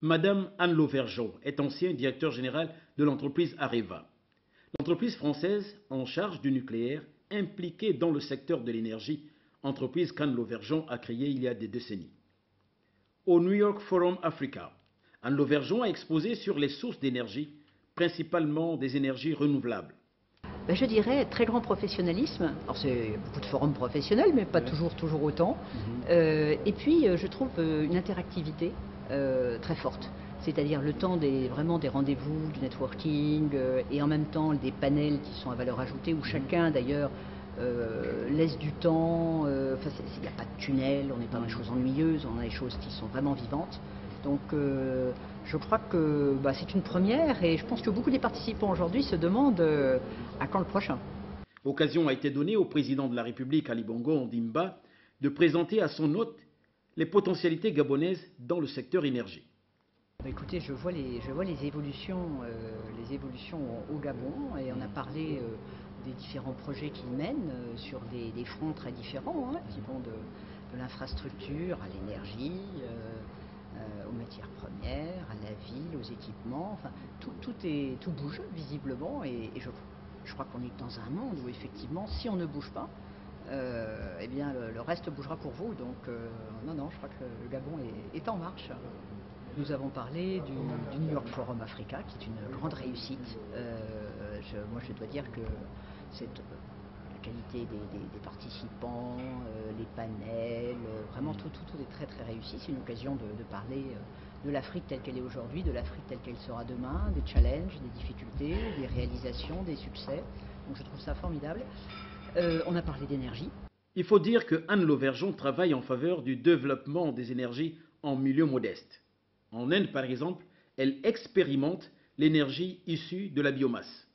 Madame Anne Lauvergeon est ancien directeur général de l'entreprise Areva. L'entreprise française en charge du nucléaire, impliquée dans le secteur de l'énergie, entreprise qu'Anne Lauvergeon a créée il y a des décennies. Au New York Forum Africa, Anne Lauvergeon a exposé sur les sources d'énergie, principalement des énergies renouvelables. Je dirais très grand professionnalisme. Alors c'est beaucoup de forums professionnels, mais pas toujours autant. Et puis je trouve une interactivité très forte. C'est-à-dire le temps vraiment des rendez-vous, du networking, et en même temps des panels qui sont à valeur ajoutée, où chacun d'ailleurs laisse du temps. Il n'y a pas de tunnel, on n'est pas dans les choses ennuyeuses, on a des choses qui sont vraiment vivantes. Donc je crois que c'est une première, et je pense que beaucoup des participants aujourd'hui se demandent à quand le prochain. L'occasion a été donnée au président de la République, Ali Bongo Ondimba, de présenter à son hôte les potentialités gabonaises dans le secteur énergie. Écoutez, je vois les évolutions au Gabon, et on a parlé des différents projets qu'ils mènent sur des fronts très différents, qui vont de l'infrastructure à l'énergie, aux matières premières, à la ville, aux équipements. Enfin, tout bouge visiblement, et je crois qu'on est dans un monde où effectivement, si on ne bouge pas, eh bien le reste bougera pour vous. Donc non, je crois que le Gabon est en marche. Nous avons parlé du New York Forum Africa, qui est une grande réussite. Moi, je dois dire que la qualité des participants, les panels, vraiment tout est très très réussi. C'est une occasion de parler de l'Afrique telle qu'elle est aujourd'hui, de l'Afrique telle qu'elle sera demain, des challenges, des difficultés, des réalisations, des succès. Donc je trouve ça formidable. On a parlé d'énergie. Il faut dire que Anne Lauvergeon travaille en faveur du développement des énergies en milieu modeste. En Inde, par exemple, elle expérimente l'énergie issue de la biomasse.